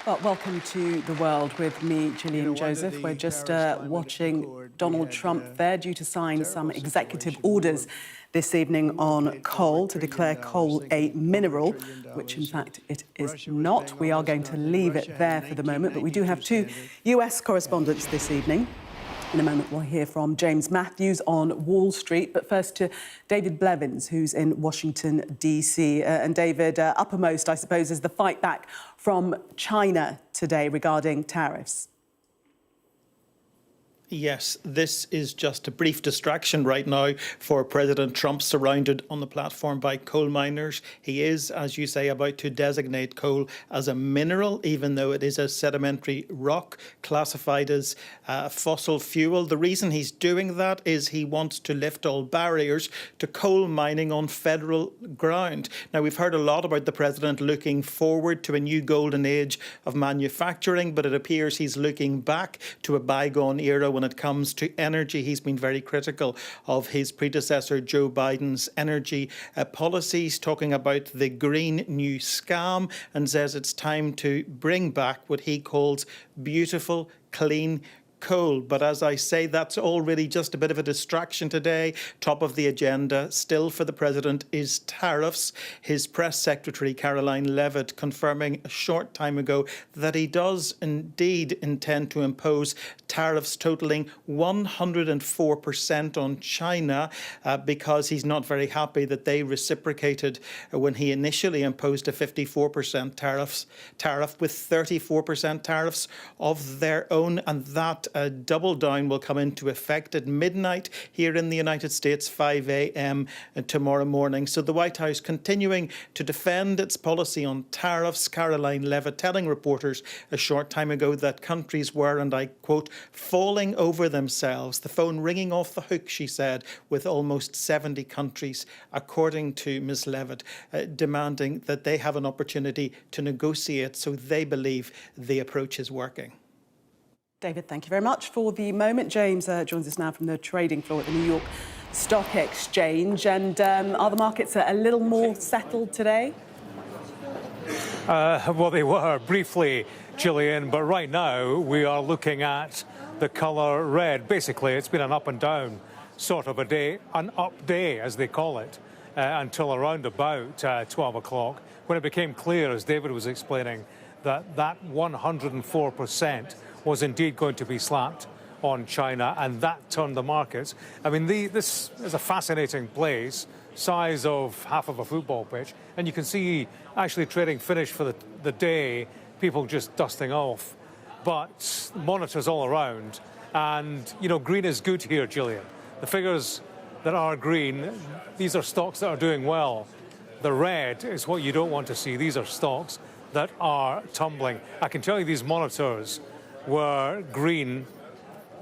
Well, welcome to The World with me, Gillian Joseph. We're just watching Donald Trump there, due to sign some executive orders this evening on coal, to declare coal a mineral, which in fact it is not. We are going to leave it there for the moment, but we do have two US correspondents this evening. In a moment, we'll hear from James Matthews on Wall Street. But first to David Blevins, who's in Washington, D.C. And David, uppermost, I suppose, is the fight back from China today regarding tariffs. Yes, this is just a brief distraction right now for President Trump, surrounded on the platform by coal miners. He is, as you say, about to designate coal as a mineral, even though it is a sedimentary rock classified as fossil fuel. The reason he's doing that is he wants to lift all barriers to coal mining on federal ground. Now, we've heard a lot about the president looking forward to a new golden age of manufacturing, but it appears he's looking back to a bygone era. When it comes to energy, he's been very critical of his predecessor Joe Biden's energy policies, talking about the Green New Scam, and says it's time to bring back what he calls beautiful, clean coal. But as I say, that's all really just a bit of a distraction today. Top of the agenda still for the president is tariffs. His press secretary, Caroline Leavitt, confirming a short time ago that he does indeed intend to impose tariffs totaling 104% on China because he's not very happy that they reciprocated when he initially imposed a 54% tariff with 34% tariffs of their own, and that double down will come into effect at midnight here in the United States, 5 a.m. tomorrow morning. So the White House continuing to defend its policy on tariffs. Caroline Leavitt telling reporters a short time ago that countries were, and I quote, falling over themselves. The phone ringing off the hook, she said, with almost 70 countries, according to Ms. Leavitt, demanding that they have an opportunity to negotiate, so they believe the approach is working. David, thank you very much for the moment. James joins us now from the trading floor at the New York Stock Exchange. And are the markets a little more settled today? Well, they were briefly, Gillian, but right now we are looking at the colour red. Basically, it's been an up and down sort of a day, an up day, as they call it, until around about 12 o'clock, when it became clear, as David was explaining, that 104% was indeed going to be slapped on China, and that turned the markets. I mean, this is a fascinating place, size of half of a football pitch, and you can see actually trading finished for the day, people just dusting off, but monitors all around. And, you know, green is good here, Gillian. The figures that are green, these are stocks that are doing well. The red is what you don't want to see. These are stocks that are tumbling. I can tell you these monitors were green,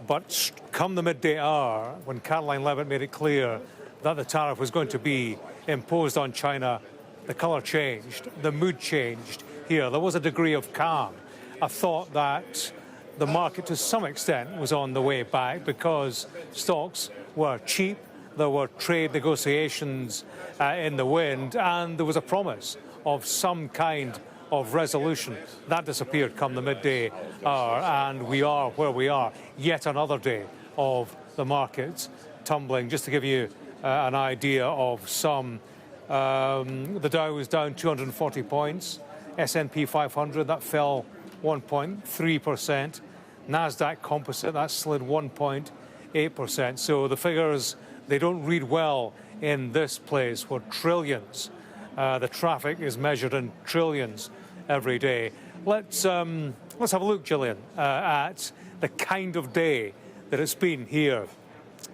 but come the midday hour, when Caroline Leavitt made it clear that the tariff was going to be imposed on China, the colour changed, the mood changed here. There was a degree of calm. I thought that the market, to some extent, was on the way back because stocks were cheap, there were trade negotiations in the wind, and there was a promise of some kind of resolution. That disappeared come the midday hour, and we are where we are. Yet another day of the markets tumbling. Just to give you an idea of some, the Dow was down 240 points. S&P 500, that fell 1.3%. NASDAQ Composite, that slid 1.8%. So the figures, they don't read well in this place where trillions, the traffic is measured in trillions every day. Let's have a look, Gillian, at the kind of day that it's been here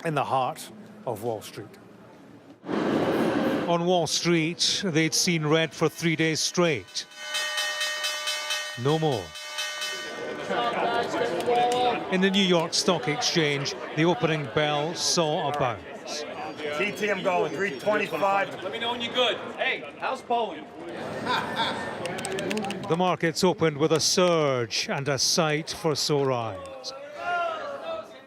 in the heart of Wall Street. On Wall Street, they'd seen red for 3 days straight. No more. In the New York Stock Exchange, the opening bell saw a bounce. TT, I'm going 325. Let me know when you're good. Hey, how's Poland? The markets opened with a surge and a sight for sore eyes.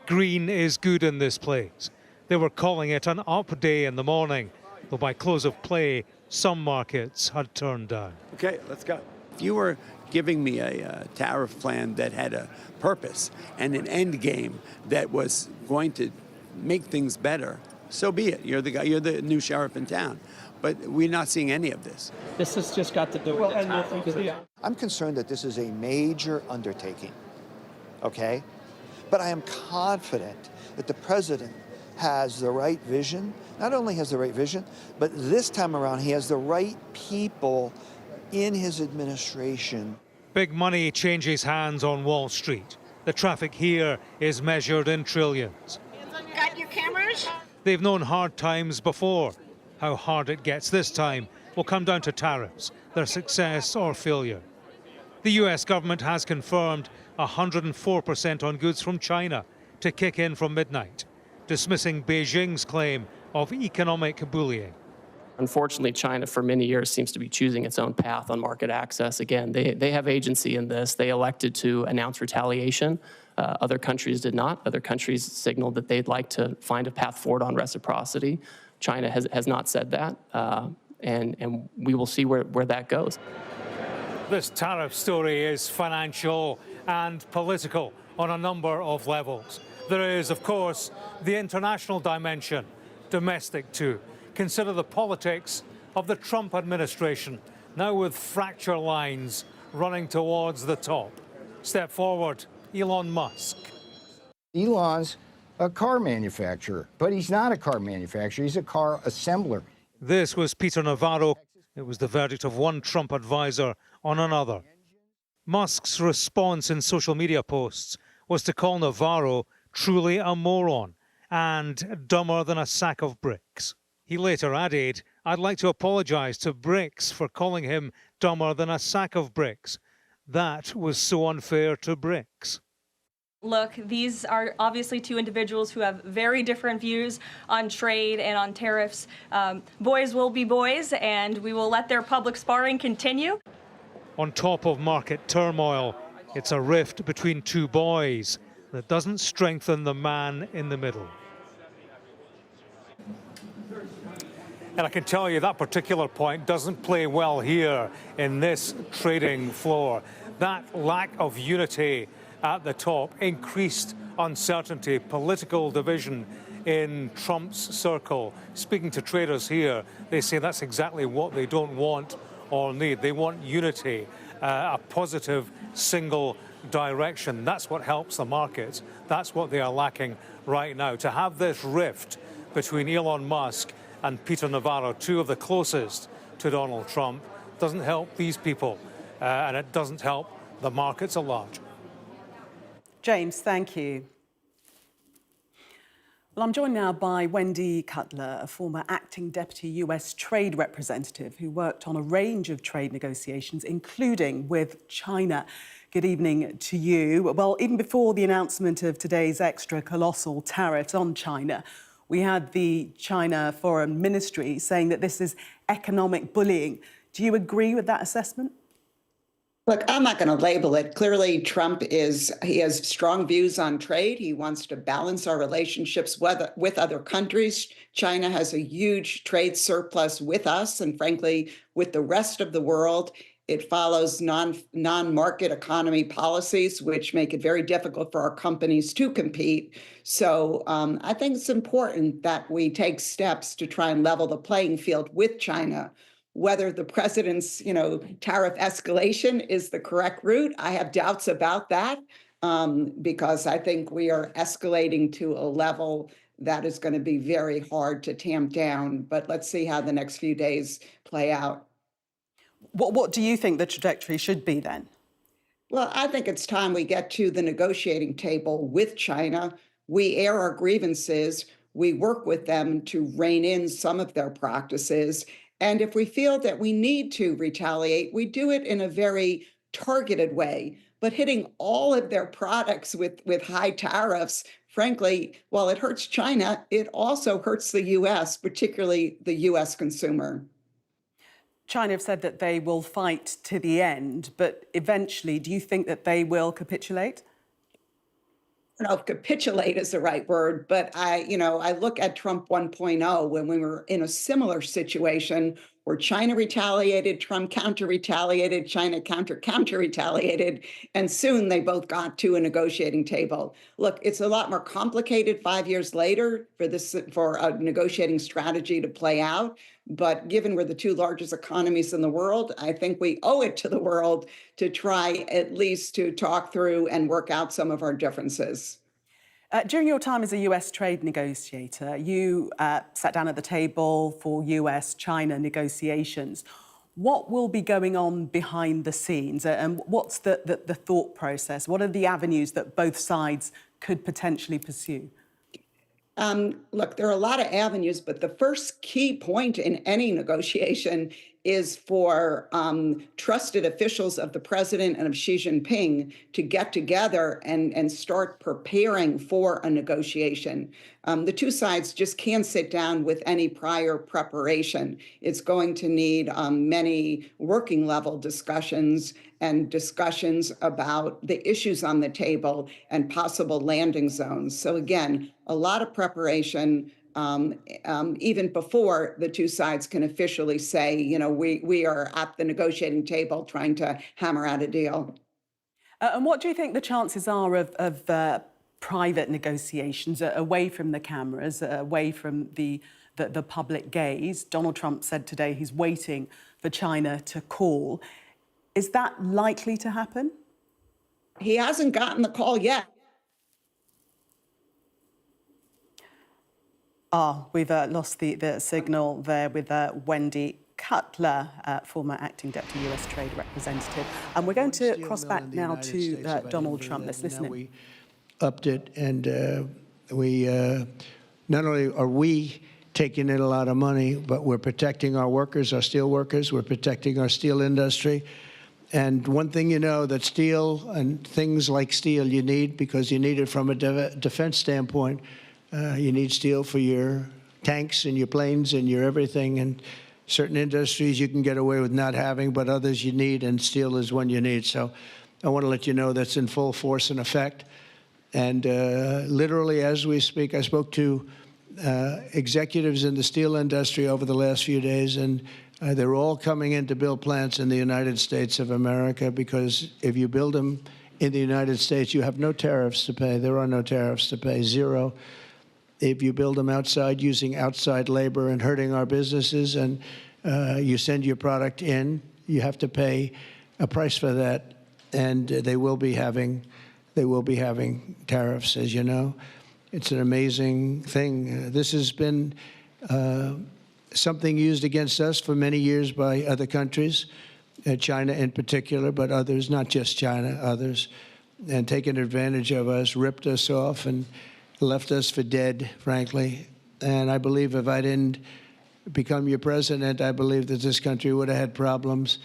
Green is good in this place. They were calling it an up day in the morning, though by close of play, some markets had turned down. Okay, let's go. If you were giving me a tariff plan that had a purpose and an end game that was going to make things better, so be it. You're the guy, you're the new sheriff in town. But we're not seeing any of this. This has just got to do with the tariff. I'm concerned that this is a major undertaking, okay? But I am confident that the president has the right vision. Not only has the right vision, but this time around he has the right people in his administration. Big money changes hands on Wall Street. The traffic here is measured in trillions. Got your cameras? They've known hard times before. How hard it gets this time will come down to tariffs, their success or failure. The US government has confirmed 104% on goods from China to kick in from midnight, dismissing Beijing's claim of economic bullying. Unfortunately, China for many years seems to be choosing its own path on market access. Again, they have agency in this. They elected to announce retaliation. Other countries did not. Other countries signaled that they'd like to find a path forward on reciprocity. China has not said that, and we will see where that goes. This tariff story is financial and political on a number of levels. There is, of course, the international dimension, domestic too. Consider the politics of the Trump administration, now with fracture lines running towards the top. Step forward, Elon Musk. Elon's a car manufacturer, but he's not a car manufacturer, he's a car assembler. This was Peter Navarro. It was the verdict of one Trump advisor on another. Musk's response in social media posts was to call Navarro truly a moron and dumber than a sack of bricks. He later added, "I'd like to apologize to Bricks for calling him dumber than a sack of bricks. That was so unfair to Bricks." Look, these are obviously two individuals who have very different views on trade and on tariffs. Boys will be boys, and we will let their public sparring continue. On top of market turmoil, it's a rift between two boys that doesn't strengthen the man in the middle. And I can tell you that particular point doesn't play well here in this trading floor. That lack of unity at the top, increased uncertainty, political division in Trump's circle. Speaking to traders here, they say that's exactly what they don't want or need. They want unity, a positive single direction. That's what helps the markets. That's what they are lacking right now. To have this rift between Elon Musk and Peter Navarro, two of the closest to Donald Trump, doesn't help these people, and it doesn't help the markets at large. James, thank you. Well, I'm joined now by Wendy Cutler, a former acting deputy US trade representative who worked on a range of trade negotiations, including with China. Good evening to you. Well, even before the announcement of today's extra colossal tariffs on China, we had the China Foreign Ministry saying that this is economic bullying. Do you agree with that assessment? Look, I'm not going to label it. Clearly, he has strong views on trade. He wants to balance our relationships with other countries. China has a huge trade surplus with us and, frankly, with the rest of the world. It follows non-market economy policies, which make it very difficult for our companies to compete. So I think it's important that we take steps to try and level the playing field with China. Whether the president's, tariff escalation is the correct route, I have doubts about that because I think we are escalating to a level that is going to be very hard to tamp down. But let's see how the next few days play out. What do you think the trajectory should be then? Well, I think it's time we get to the negotiating table with China. We air our grievances. We work with them to rein in some of their practices. And if we feel that we need to retaliate, we do it in a very targeted way. But hitting all of their products with high tariffs, frankly, while it hurts China, it also hurts the U.S., particularly the U.S. consumer. China have said that they will fight to the end, but eventually, do you think that they will capitulate? I don't know if capitulate is the right word, but I look at Trump 1.0 when we were in a similar situation where China retaliated, Trump counter-retaliated, China counter-retaliated, and soon they both got to a negotiating table. Look, it's a lot more complicated 5 years later for a negotiating strategy to play out. But given we're the two largest economies in the world, I think we owe it to the world to try at least to talk through and work out some of our differences. During your time as a US trade negotiator, you sat down at the table for US-China negotiations. What will be going on behind the scenes, and what's the thought process? What are the avenues that both sides could potentially pursue? Look, there are a lot of avenues, but the first key point in any negotiation is for trusted officials of the president and of Xi Jinping to get together and start preparing for a negotiation. The two sides just can't sit down with any prior preparation. It's going to need many working level discussions and discussions about the issues on the table and possible landing zones. So again, a lot of preparation even before the two sides can officially say, you know, we are at the negotiating table trying to hammer out a deal. And what do you think the chances are of private negotiations away from the cameras, away from the public gaze? Donald Trump said today he's waiting for China to call. Is that likely to happen? He hasn't gotten the call yet. We've lost the signal there with Wendy Cutler, former acting deputy US Trade Representative. And we're going to cross back now to Donald Trump. Let's listen in. We upped it, and not only are we taking in a lot of money, but we're protecting our workers, our steel workers. We're protecting our steel industry. And one thing you know, that steel and things like steel you need, because you need it from a defense standpoint. You need steel for your tanks and your planes and your everything. And certain industries you can get away with not having, but others you need, and steel is one you need. So I want to let you know that's in full force and effect. And literally, as we speak, I spoke to executives in the steel industry over the last few days, and they're all coming in to build plants in the United States of America, because if you build them in the United States, you have no tariffs to pay. There are no tariffs to pay, zero. If you build them outside using outside labor and hurting our businesses, and you send your product in, you have to pay a price for that, and they will be having tariffs, as you know. It's an amazing thing. This has been something used against us for many years by other countries, China in particular, but others, not just China, others, and taken advantage of us, ripped us off, and left us for dead, frankly. And I believe if I didn't become your president, I believe that this country would have had problems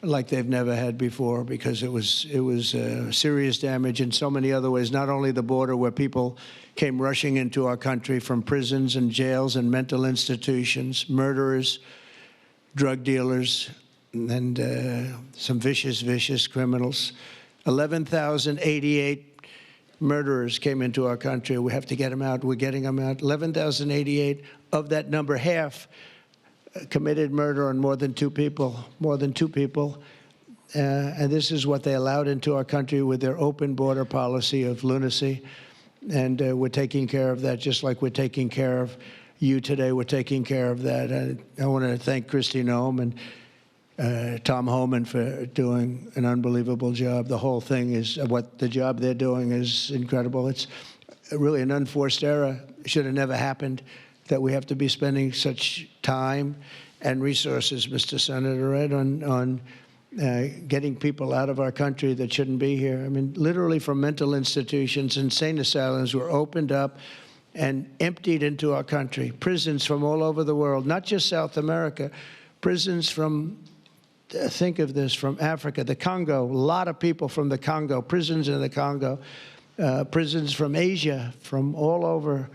like they've never had before, because it was serious damage in so many other ways, not only the border, where people came rushing into our country from prisons and jails and mental institutions, murderers, drug dealers, and some vicious, vicious criminals. 11,088 murderers came into our country. We have to get them out. We're getting them out. 11,088. Of that number, half committed murder on more than two people, and this is what they allowed into our country with their open border policy of lunacy. And we're taking care of that, just like we're taking care of you today. We're taking care of that. I want to thank Kristi Noem and Tom Homan for doing an unbelievable job. The whole thing is, the job they're doing is incredible. It's really an unforced error. It should have never happened, that we have to be spending such time and resources, Mr. Senator, right, on getting people out of our country that shouldn't be here. I mean, literally from mental institutions, insane asylums were opened up and emptied into our country. Prisons from all over the world, not just South America, prisons from, think of this, from Africa, the Congo, a lot of people from the Congo, prisons in the Congo, prisons from Asia, from all over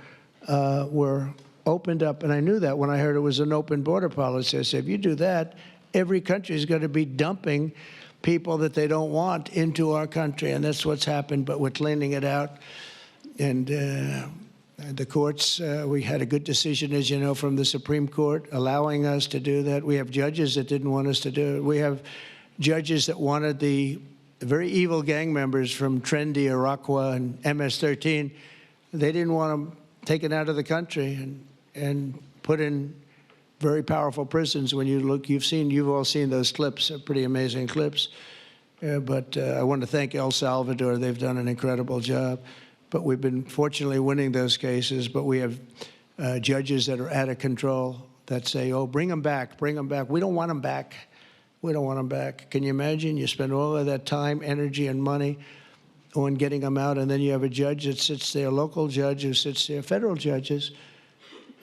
were opened up. And I knew that when I heard it was an open border policy. I said, if you do that, every country is going to be dumping people that they don't want into our country. And that's what's happened, but we're cleaning it out. And The courts, we had a good decision, as you know, from the Supreme Court, allowing us to do that. We have judges that didn't want us to do it. We have judges that wanted the very evil gang members from Trendy, Iroquois, and MS-13. They didn't want them taken out of the country and put in very powerful prisons. When you look, you've all seen those clips, pretty amazing clips. But I want to thank El Salvador. They've done an incredible job. But we've been fortunately winning those cases. But we have judges that are out of control that say, oh, bring them back, bring them back. We don't want them back. We don't want them back. Can you imagine? You spend all of that time, energy, and money on getting them out, and then you have a judge that sits there, a local judge who sits there, federal judges,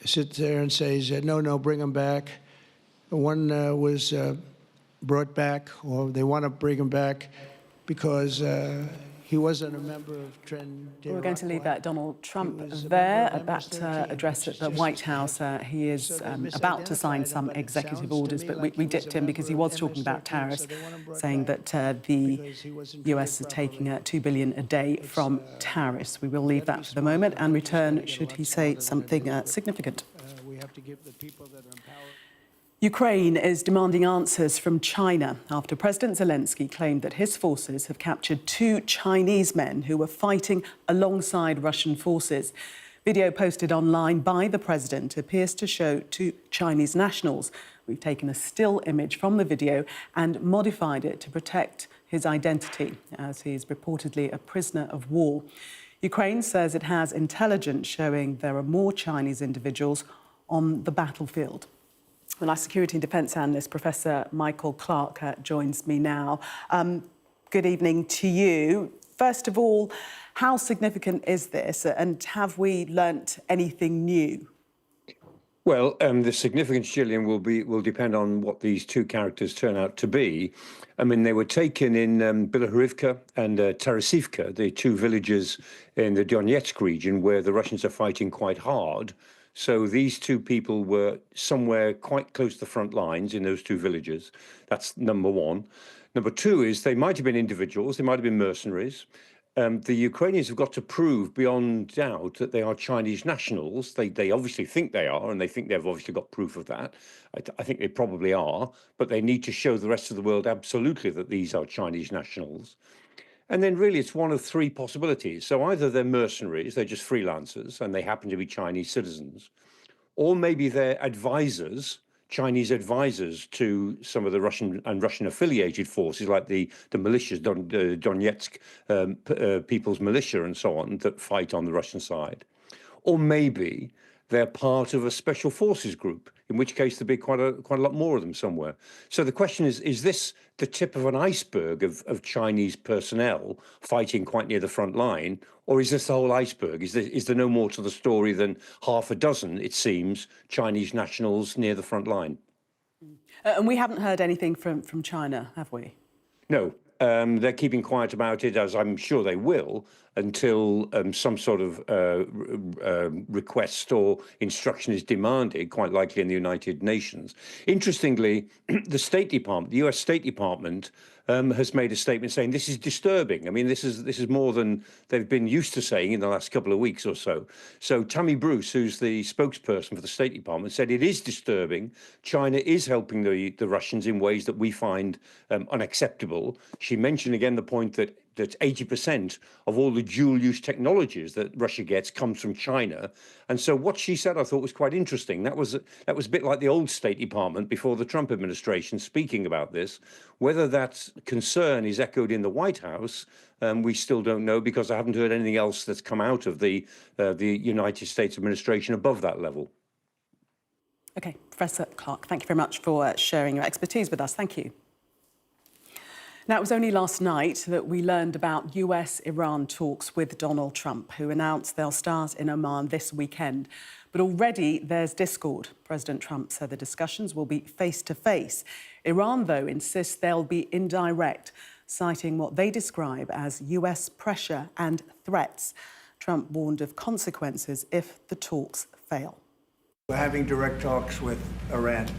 sit there and says, no, bring them back. One was brought back, or they want to bring him back because he wasn't a member of Trend. We're going to leave Donald Trump there at that address at the White House. He is about to sign some executive orders, but we dipped in because he was talking about tariffs, saying that the U.S. is taking $2 billion a day from tariffs. We will leave that for the moment and return should he say something significant. We have to give the people that are in power. Ukraine is demanding answers from China after President Zelensky claimed that his forces have captured 2 Chinese men who were fighting alongside Russian forces. Video posted online by the president appears to show 2 Chinese nationals. We've taken a still image from the video and modified it to protect his identity, as he is reportedly a prisoner of war. Ukraine says it has intelligence showing there are more Chinese individuals on the battlefield. Well, our security and defence analyst, Professor Michael Clark, joins me now. Good evening to you. First of all, how significant is this, and have we learnt anything new? Well, the significance, Gillian, will depend on what these 2 characters turn out to be. I mean, they were taken in Bilohorivka and Tarissivka, the 2 villages in the Donetsk region where the Russians are fighting quite hard. So these 2 people were somewhere quite close to the front lines in those 2 villages. That's number 1. Number 2 is they might have been individuals, they might have been mercenaries. The Ukrainians have got to prove beyond doubt that they are Chinese nationals. They obviously think they are, and they think they've obviously got proof of that. I think they probably are, but they need to show the rest of the world absolutely that these are Chinese nationals. And then really it's one of 3 possibilities. So either they're mercenaries, they're just freelancers, and they happen to be Chinese citizens, or maybe they're advisors, Chinese advisors to some of the Russian and Russian-affiliated forces, like the militias, Donetsk People's Militia and so on, that fight on the Russian side. Or maybe they're part of a special forces group, in which case there'd be quite a lot more of them somewhere. So the question is this the tip of an iceberg of Chinese personnel fighting quite near the front line, or is this the whole iceberg? Is there no more to the story than half a dozen, it seems, Chinese nationals near the front line? And we haven't heard anything from China, have we? No. They're keeping quiet about it, as I'm sure they will, until some sort of request or instruction is demanded, quite likely in the United Nations. Interestingly, the State Department, the U.S. State Department, has made a statement saying this is disturbing. I mean, this is more than they've been used to saying in the last couple of weeks or so. So Tammy Bruce, who's the spokesperson for the State Department, said it is disturbing. China is helping the Russians in ways that we find unacceptable. She mentioned again the point that 80% of all the dual-use technologies that Russia gets comes from China. And so what she said, I thought, was quite interesting. That was a bit like the old State Department before the Trump administration speaking about this. Whether that concern is echoed in the White House, we still don't know, because I haven't heard anything else that's come out of the United States administration above that level. OK, Professor Clark, thank you very much for sharing your expertise with us. Thank you. Now, it was only last night that we learned about U.S. Iran talks with Donald Trump, who announced they'll start in Oman this weekend. But already there's discord. President Trump said the discussions will be face-to-face. Iran, though, insists they'll be indirect, citing what they describe as U.S. pressure and threats. Trump warned of consequences if the talks fail. We're having direct talks with Iran,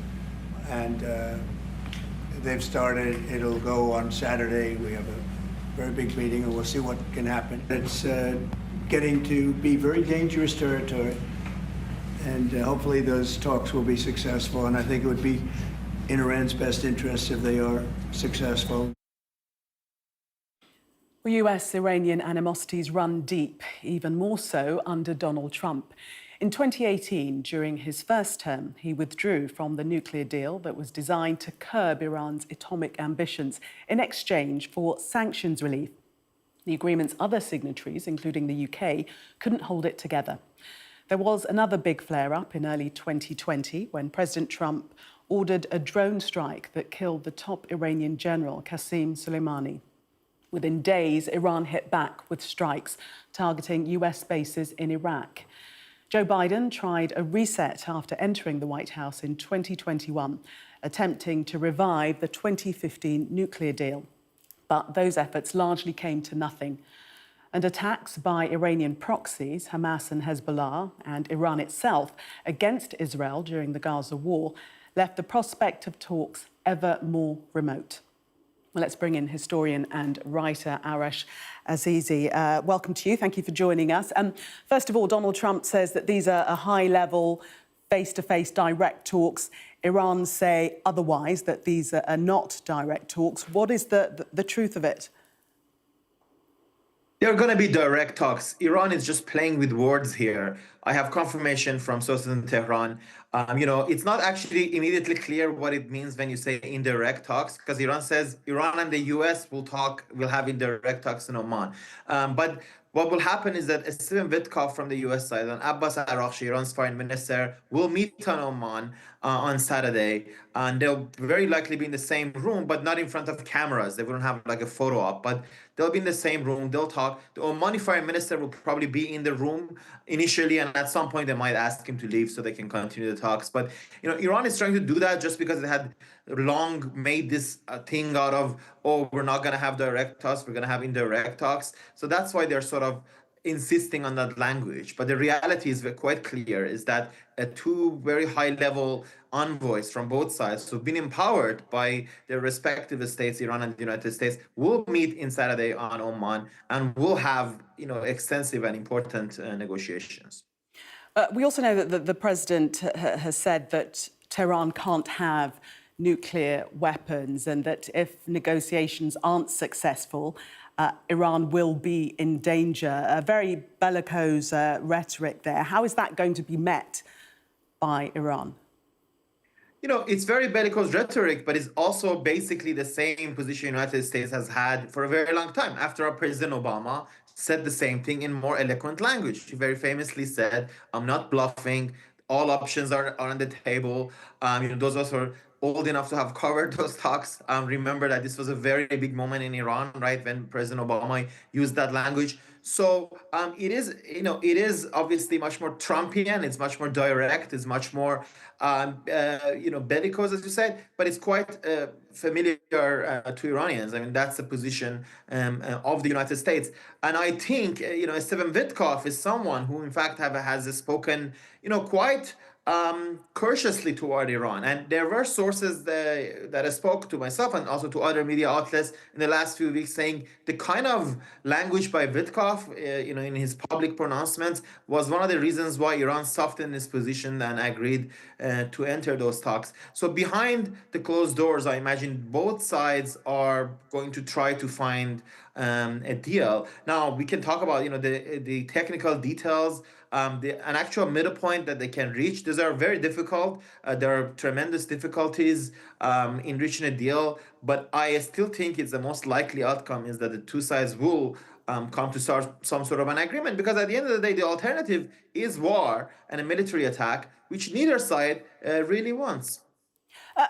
and they've started. It'll go on Saturday. We have a very big meeting, and we'll see what can happen. It's getting to be very dangerous territory. And hopefully those talks will be successful. And I think it would be in Iran's best interest if they are successful. Well, US-Iranian animosities run deep, even more so under Donald Trump. In 2018, during his first term, he withdrew from the nuclear deal that was designed to curb Iran's atomic ambitions in exchange for sanctions relief. The agreement's other signatories, including the UK, couldn't hold it together. There was another big flare-up in early 2020 when President Trump ordered a drone strike that killed the top Iranian general, Qasem Soleimani. Within days, Iran hit back with strikes targeting US bases in Iraq. Joe Biden tried a reset after entering the White House in 2021, attempting to revive the 2015 nuclear deal. But those efforts largely came to nothing. And attacks by Iranian proxies, Hamas and Hezbollah, and Iran itself against Israel during the Gaza war left the prospect of talks ever more remote. Well, let's bring in historian and writer Arash Azizi. Welcome to you. Thank you for joining us. First of all, Donald Trump says that these are a high-level, face-to-face direct talks. Iran say otherwise, that these are not direct talks. What is the truth of it? There are going to be direct talks. Iran is just playing with words here. I have confirmation from sources in Tehran. It's not actually immediately clear what it means when you say indirect talks, because Iran says Iran and the U.S. will have indirect talks in Oman. But what will happen is that Stephen Witkoff from the U.S. side and Abbas Araghchi, Iran's foreign minister, will meet on Oman on Saturday, and they'll very likely be in the same room, but not in front of cameras. They wouldn't have like a photo op, but they'll be in the same room. They'll talk. The Omani foreign minister will probably be in the room initially, and at some point they might ask him to leave so they can continue the talks. But Iran is trying to do that just because it had long made this thing out of, oh, we're not going to have direct talks, we're going to have indirect talks. So that's why they're sort of insisting on that language. But the reality is quite clear, is that two very high-level envoys from both sides who've been empowered by their respective states, Iran and the United States, will meet in Saturday on Oman and will have extensive and important negotiations. We also know that the president has said that Tehran can't have nuclear weapons, and that if negotiations aren't successful, Iran will be in danger. A very bellicose rhetoric there. How is that going to be met by Iran? It's very bellicose rhetoric, but it's also basically the same position the United States has had for a very long time. After all, President Obama said the same thing in more eloquent language. He very famously said, I'm not bluffing. All options are on the table. Those of us who are old enough to have covered those talks remember that this was a very big moment in Iran, right, when President Obama used that language. So it is obviously much more Trumpian. It's much more direct. It's much more bellicose, as you said. But it's quite familiar to Iranians. I mean, that's the position of the United States. And I think Stephen Witkoff is someone who, in fact, has spoken quite cautiously toward Iran. And there were sources that I spoke to myself and also to other media outlets in the last few weeks saying the kind of language by Witkoff, in his public pronouncements was one of the reasons why Iran softened its position and agreed to enter those talks. So behind the closed doors, I imagine both sides are going to try to find a deal. Now, we can talk about, the technical details, an actual middle point that they can reach. These are very difficult. There are tremendous difficulties in reaching a deal, but I still think it's the most likely outcome is that the two sides will come to some sort of an agreement, because at the end of the day, the alternative is war and a military attack, which neither side really wants.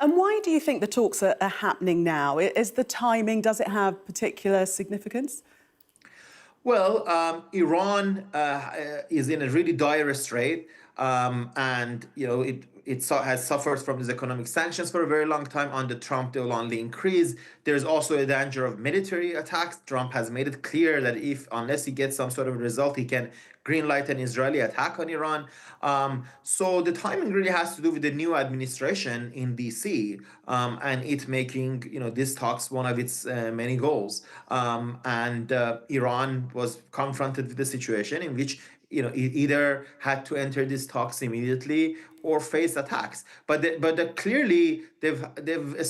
And why do you think the talks are happening now? Is the timing, does it have particular significance? Well, Iran is in a really dire strait, and it has suffered from these economic sanctions for a very long time. Under Trump, they will only increase. There's also a danger of military attacks. Trump has made it clear that unless he gets some sort of result, he can green light an Israeli attack on Iran. So the timing really has to do with the new administration in DC and it making these talks one of its many goals. And Iran was confronted with a situation in which it either had to enter these talks immediately or face attacks. But clearly they've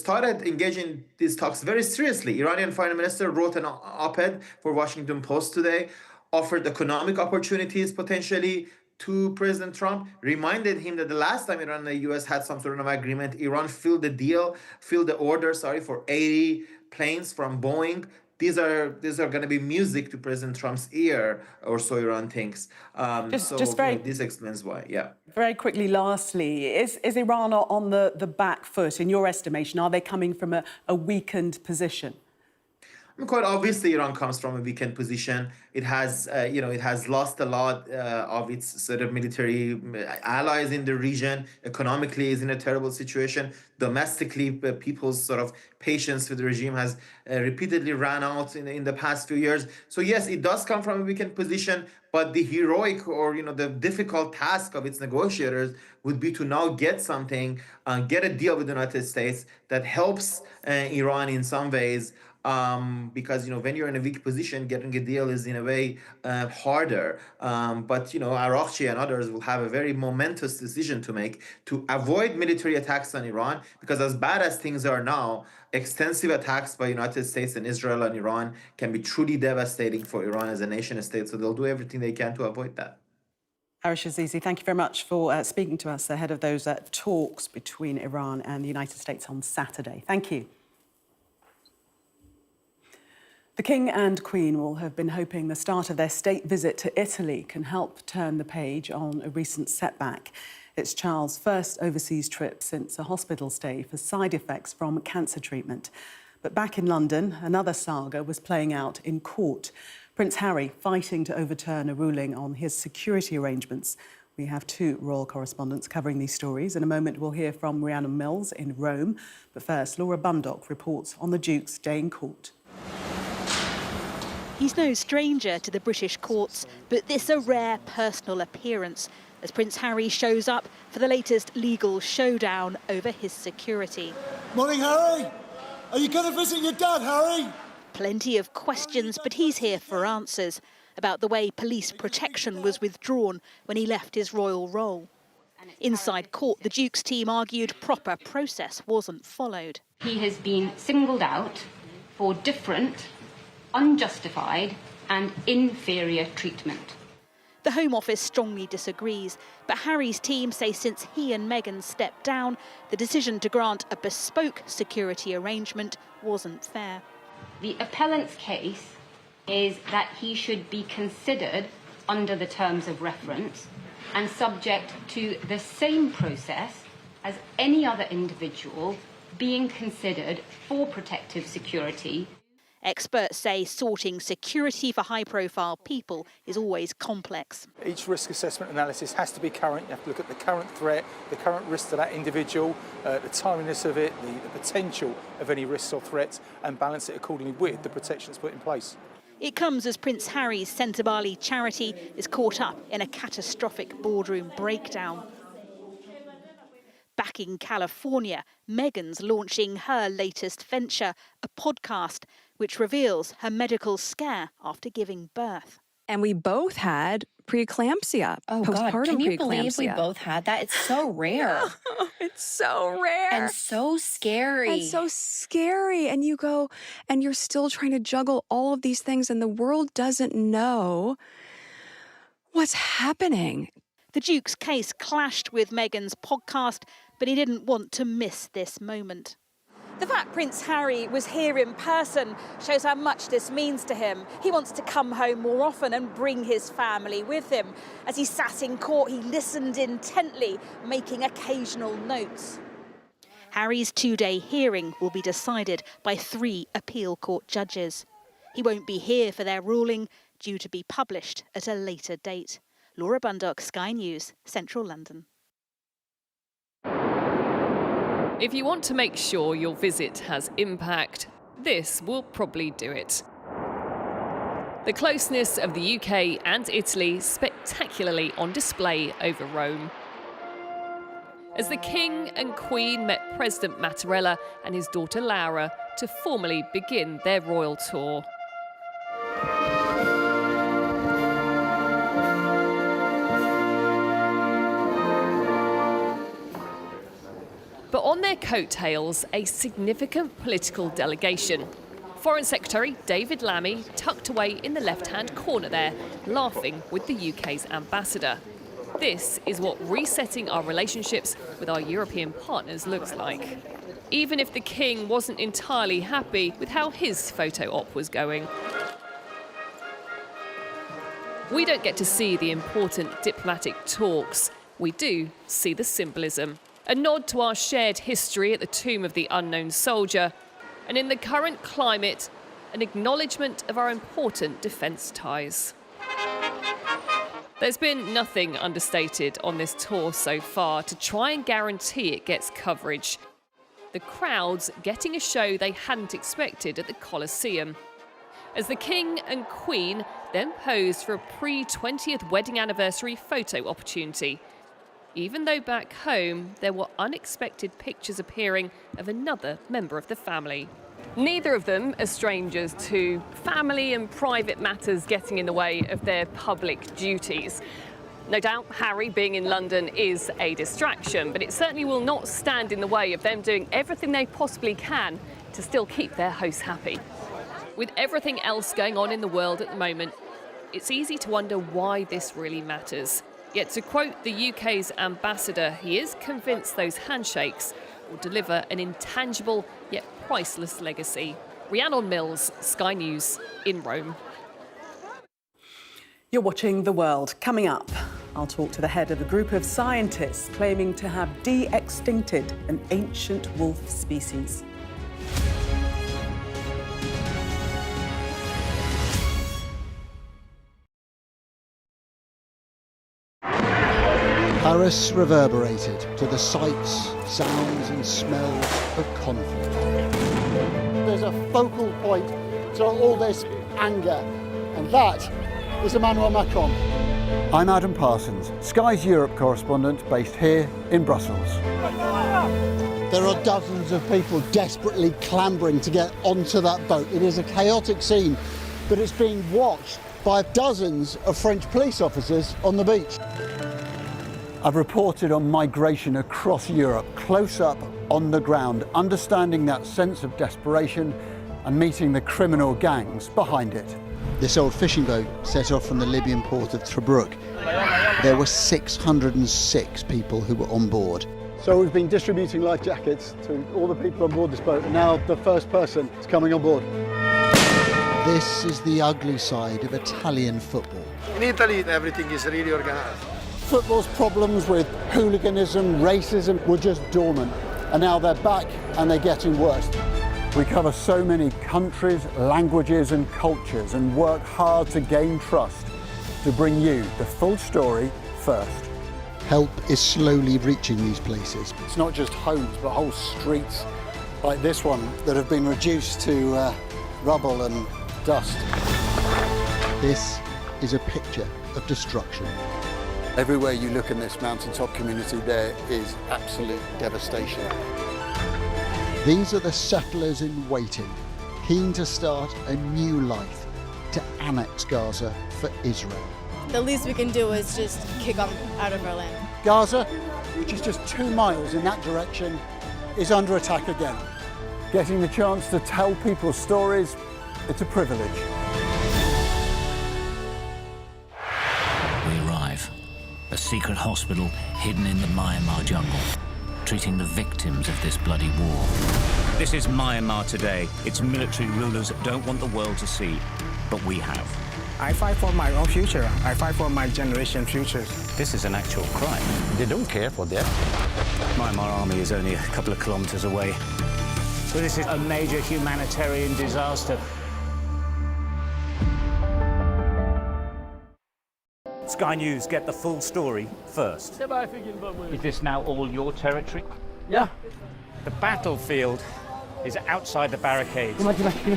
started engaging these talks very seriously. Iranian Foreign Minister wrote an op-ed for Washington Post today, offered economic opportunities potentially to President Trump, reminded him that the last time Iran and the U.S. had some sort of agreement, Iran filled the order, for 80 planes from Boeing. These are going to be music to President Trump's ear, or so Iran thinks. This explains why. Yeah. Very quickly, lastly, is Iran on the back foot, in your estimation? Are they coming from a weakened position? Quite obviously, Iran comes from a weakened position. It has, it has lost a lot of its sort of military allies in the region. Economically, is in a terrible situation. Domestically, people's sort of patience with the regime has repeatedly ran out in the past few years. So yes, it does come from a weakened position, but the heroic or the difficult task of its negotiators would be to now get something, get a deal with the United States that helps Iran in some ways. Because when you're in a weak position, getting a deal is in a way harder. But Araghchi and others will have a very momentous decision to make to avoid military attacks on Iran, because as bad as things are now, extensive attacks by United States and Israel on Iran can be truly devastating for Iran as a nation state. So they'll do everything they can to avoid that. Arish Azizi, thank you very much for speaking to us ahead of those talks between Iran and the United States on Saturday. Thank you. The King and Queen will have been hoping the start of their state visit to Italy can help turn the page on a recent setback. It's Charles' first overseas trip since a hospital stay for side effects from cancer treatment. But back in London, another saga was playing out in court. Prince Harry fighting to overturn a ruling on his security arrangements. We have two royal correspondents covering these stories. In a moment, we'll hear from Rhiannon Mills in Rome. But first, Laura Bundock reports on the Duke's day in court. He's no stranger to the British courts, but this a rare personal appearance as Prince Harry shows up for the latest legal showdown over his security. Morning, Harry. Are you going to visit your dad, Harry? Plenty of questions, but he's here for answers about the way police protection was withdrawn when he left his royal role. Inside court, the Duke's team argued proper process wasn't followed. He has been singled out for different, unjustified and inferior treatment. The Home Office strongly disagrees, but Harry's team say since he and Meghan stepped down, the decision to grant a bespoke security arrangement wasn't fair. The appellant's case is that he should be considered under the terms of reference and subject to the same process as any other individual being considered for protective security. Experts say sorting security for high-profile people is always complex. Each risk assessment analysis has to be current. You have to look at the current threat, the current risk to that individual, the timeliness of it, the potential of any risks or threats, and balance it accordingly with the protections put in place. It comes as Prince Harry's Sentebale charity is caught up in a catastrophic boardroom breakdown. Back in California, Meghan's launching her latest venture, a podcast, which reveals her medical scare after giving birth. And we both had preeclampsia. Oh, God, can you believe we both had that? It's so rare. It's so rare. And so scary. And so scary. And you go, and you're still trying to juggle all of these things, and the world doesn't know what's happening. The Duke's case clashed with Meghan's podcast, but he didn't want to miss this moment. The fact Prince Harry was here in person shows how much this means to him. He wants to come home more often and bring his family with him. As he sat in court, he listened intently, making occasional notes. Harry's two-day hearing will be decided by 3 appeal court judges. He won't be here for their ruling, due to be published at a later date. Laura Bundock, Sky News, Central London. If you want to make sure your visit has impact, this will probably do it. The closeness of the UK and Italy spectacularly on display over Rome. As the King and Queen met President Mattarella and his daughter Laura to formally begin their royal tour. But on their coattails, a significant political delegation. Foreign Secretary David Lammy tucked away in the left-hand corner there, laughing with the UK's ambassador. This is what resetting our relationships with our European partners looks like. Even if the King wasn't entirely happy with how his photo op was going. We don't get to see the important diplomatic talks. We do see the symbolism. A nod to our shared history at the tomb of the unknown soldier, and in the current climate, an acknowledgement of our important defence ties. There's been nothing understated on this tour so far to try and guarantee it gets coverage. The crowds getting a show they hadn't expected at the Colosseum. As the King and Queen then posed for a pre-20th wedding anniversary photo opportunity. Even though back home, there were unexpected pictures appearing of another member of the family. Neither of them are strangers to family and private matters getting in the way of their public duties. No doubt Harry being in London is a distraction, but it certainly will not stand in the way of them doing everything they possibly can to still keep their hosts happy. With everything else going on in the world at the moment, it's easy to wonder why this really matters. Yet to quote the UK's ambassador, he is convinced those handshakes will deliver an intangible yet priceless legacy. Rhiannon Mills, Sky News in Rome. You're watching The World. Coming up, I'll talk to the head of a group of scientists claiming to have de-extincted an ancient wolf species. Paris reverberated to the sights, sounds and smells of conflict. There's a focal point to all this anger, and that is Emmanuel Macron. I'm Adam Parsons, Sky's Europe correspondent based here in Brussels. There are dozens of people desperately clambering to get onto that boat. It is a chaotic scene, but it's being watched by dozens of French police officers on the beach. I've reported on migration across Europe, close up on the ground, understanding that sense of desperation and meeting the criminal gangs behind it. This old fishing boat set off from the Libyan port of Tobruk. There were 606 people who were on board. So we've been distributing life jackets to all the people on board this boat, and now the first person is coming on board. This is the ugly side of Italian football. In Italy, everything is really organized. Football's problems with hooliganism, racism were just dormant, and now they're back and they're getting worse. We cover so many countries, languages and cultures and work hard to gain trust to bring you the full story first. Help is slowly reaching these places. It's not just homes, but whole streets like this one that have been reduced to rubble and dust. This is a picture of destruction. Everywhere you look in this mountaintop community, there is absolute devastation. These are the settlers in waiting, keen to start a new life, to annex Gaza for Israel. The least we can do is just kick them out of our land. Gaza, which is just 2 miles in that direction, is under attack again. Getting the chance to tell people's stories, it's a privilege. We arrive. A secret hospital hidden in the Myanmar jungle, treating the victims of this bloody war. This is Myanmar today. Its military rulers don't want the world to see, but we have. I fight for my own future. I fight for my generation's future. This is an actual crime. They don't care for that. Myanmar army is only a couple of kilometers away. So this is a major humanitarian disaster. Sky News get the full story first. Is this now all your territory? Yeah. The battlefield is outside the barricades.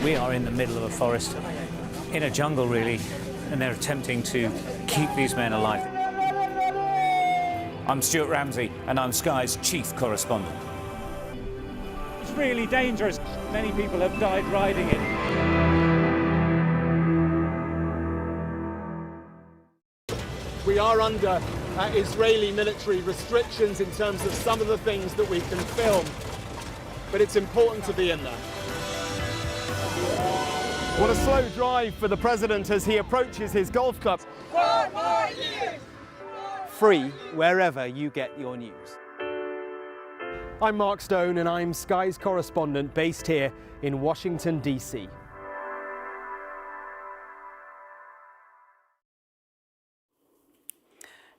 We are in the middle of a forest. in a jungle, really, and they're attempting to keep these men alive. I'm Stuart Ramsey, and I'm Sky's chief correspondent. It's really dangerous. Many people have died riding it. We are under Israeli military restrictions in terms of some of the things that we can film, but it's important to be in there. What a slow drive for the president as he approaches his golf club. 4 more years! Free wherever you get your news. I'm Mark Stone and I'm Sky's correspondent based here in Washington, D.C.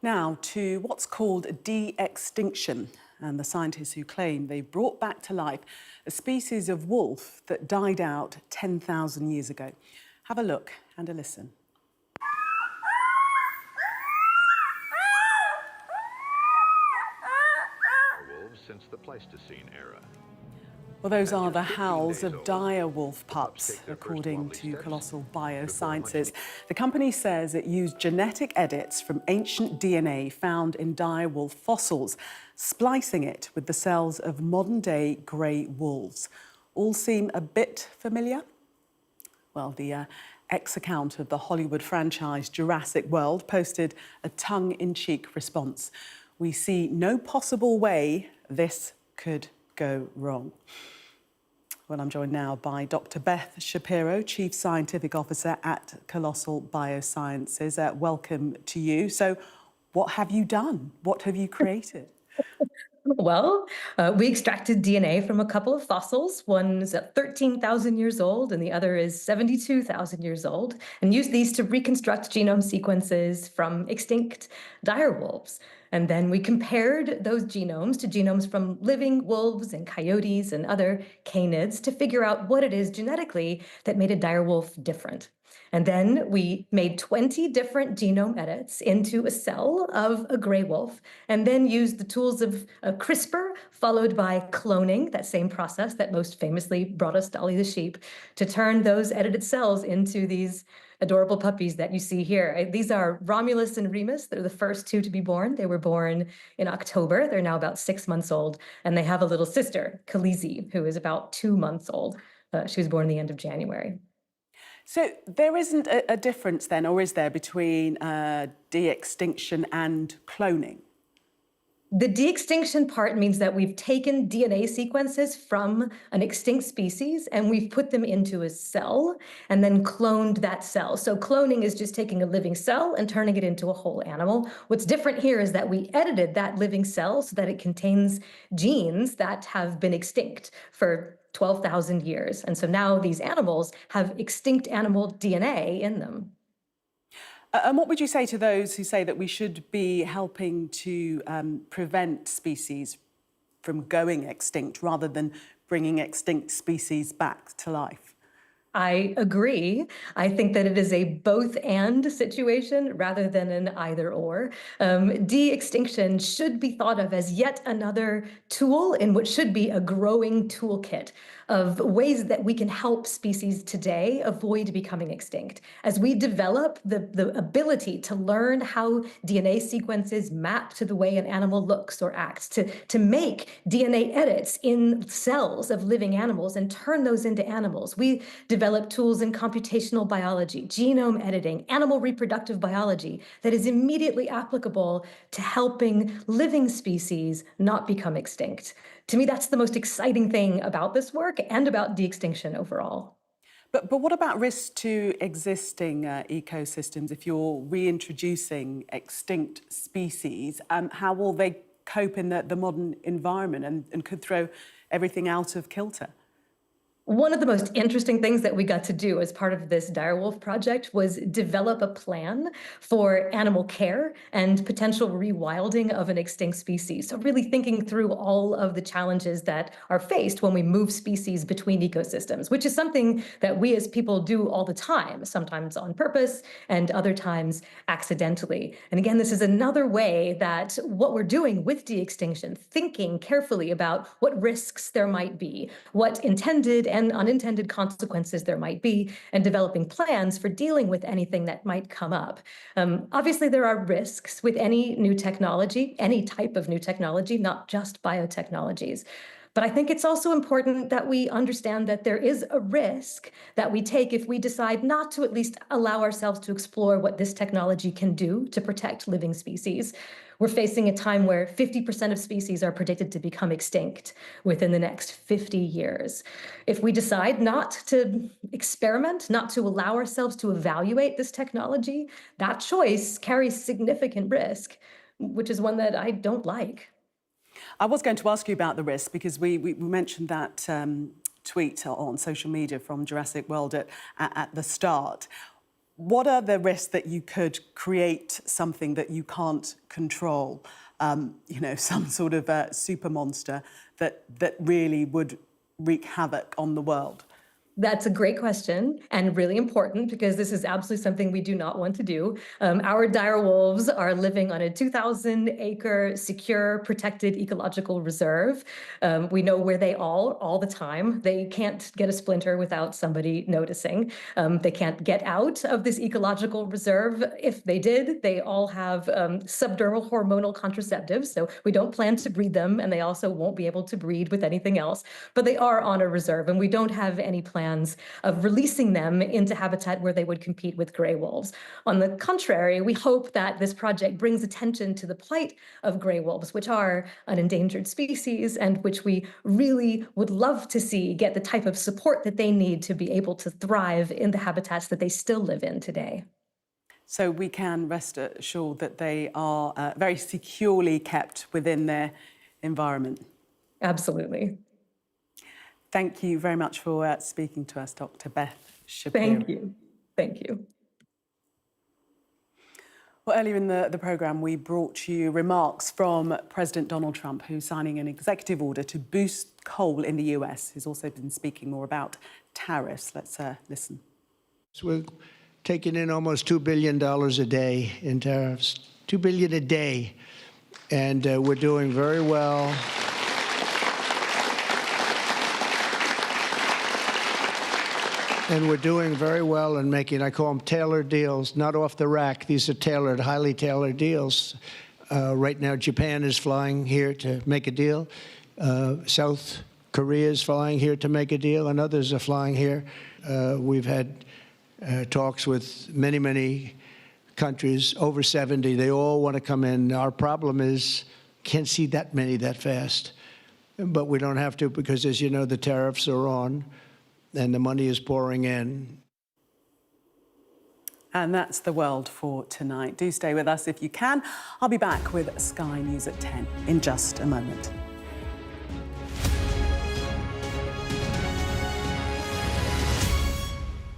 Now to what's called de-extinction, and the scientists who claim they brought back to life a species of wolf that died out 10,000 years ago. Have a look and a listen. Wolves since the Pleistocene era. Well, those are the howls of dire wolf pups, according to Colossal Biosciences. The company says it used genetic edits from ancient DNA found in dire wolf fossils, splicing it with the cells of modern-day grey wolves. All seem a bit familiar? Well, the ex-account of the Hollywood franchise Jurassic World posted a tongue-in-cheek response. We see no possible way this could go wrong. Well, I'm joined now by Dr. Beth Shapiro, Chief Scientific Officer at Colossal Biosciences. Welcome to you. So what have you done? What have you created? Well, we extracted DNA from a couple of fossils. One is 13,000 years old and the other is 72,000 years old, and used these to reconstruct genome sequences from extinct dire wolves. And then we compared those genomes to genomes from living wolves and coyotes and other canids to figure out what it is genetically that made a dire wolf different. And then we made 20 different genome edits into a cell of a gray wolf, and then used the tools of CRISPR, followed by cloning, that same process that most famously brought us Dolly the sheep, to turn those edited cells into these adorable puppies that you see here. These are Romulus and Remus. They're the first two to be born. They were born in October. They're now about 6 months old, and they have a little sister, Khaleesi, who is about 2 months old. She was born the end of January. So there isn't a difference then, or is there, between de-extinction and cloning? The de-extinction part means that we've taken DNA sequences from an extinct species and we've put them into a cell and then cloned that cell. So cloning is just taking a living cell and turning it into a whole animal. What's different here is that we edited that living cell so that it contains genes that have been extinct for 12,000 years. And so now these animals have extinct animal DNA in them. And what would you say to those who say that we should be helping to prevent species from going extinct rather than bringing extinct species back to life? I agree. I think that it is a both-and situation rather than an either-or. De-extinction should be thought of as yet another tool in what should be a growing toolkit of ways that we can help species today avoid becoming extinct. As we develop the ability to learn how DNA sequences map to the way an animal looks or acts, to make DNA edits in cells of living animals and turn those into animals, we develop tools in computational biology, genome editing, animal reproductive biology that is immediately applicable to helping living species not become extinct. To me, that's the most exciting thing about this work and about de-extinction overall. But what about risks to existing ecosystems? If you're reintroducing extinct species, how will they cope in the modern environment and could throw everything out of kilter? One of the most interesting things that we got to do as part of this direwolf project was develop a plan for animal care and potential rewilding of an extinct species. So really thinking through all of the challenges that are faced when we move species between ecosystems, which is something that we as people do all the time, sometimes on purpose and other times accidentally. And again, this is another way that what we're doing with de-extinction, thinking carefully about what risks there might be, what intended and unintended consequences there might be, and developing plans for dealing with anything that might come up. Obviously, there are risks with any new technology, any type of new technology, not just biotechnologies. But I think it's also important that we understand that there is a risk that we take if we decide not to at least allow ourselves to explore what this technology can do to protect living species. We're facing a time where 50% of species are predicted to become extinct within the next 50 years. If we decide not to experiment, not to allow ourselves to evaluate this technology, that choice carries significant risk, which is one that I don't like. I was going to ask you about the risk because we mentioned that tweet on social media from Jurassic World at the start. What are the risks that you could create something that you can't control? You know, some sort of super monster that really would wreak havoc on the world? That's a great question and really important because this is absolutely something we do not want to do. Our dire wolves are living on a 2,000-acre secure, protected ecological reserve. We know where they are all the time. They can't get a splinter without somebody noticing. They can't get out of this ecological reserve. If they did, they all have subdermal hormonal contraceptives, so we don't plan to breed them, and they also won't be able to breed with anything else. But they are on a reserve, and we don't have any plans of releasing them into habitat where they would compete with gray wolves. On the contrary, we hope that this project brings attention to the plight of gray wolves, which are an endangered species and which we really would love to see get the type of support that they need to be able to thrive in the habitats that they still live in today. So we can rest assured that they are very securely kept within their environment. Absolutely. Thank you very much for speaking to us, Dr. Beth Shapiro. Thank you. Thank you. Well, earlier in the programme, we brought you remarks from President Donald Trump, who's signing an executive order to boost coal in the US. He's also been speaking more about tariffs. Let's listen. So we're taking in almost $2 billion a day in tariffs, $2 billion a day. And we're doing very well. And we're doing very well in making, I call them tailored deals, not off the rack. These are tailored, highly tailored deals. Right now, Japan is flying here to make a deal. South Korea is flying here to make a deal, and others are flying here. We've had talks with many, many countries, over 70. They all want to come in. Our problem is can't see that many that fast. But we don't have to because, as you know, the tariffs are on. And the money is pouring in. And that's the world for tonight. Do stay with us if you can. I'll be back with Sky News at 10 in just a moment.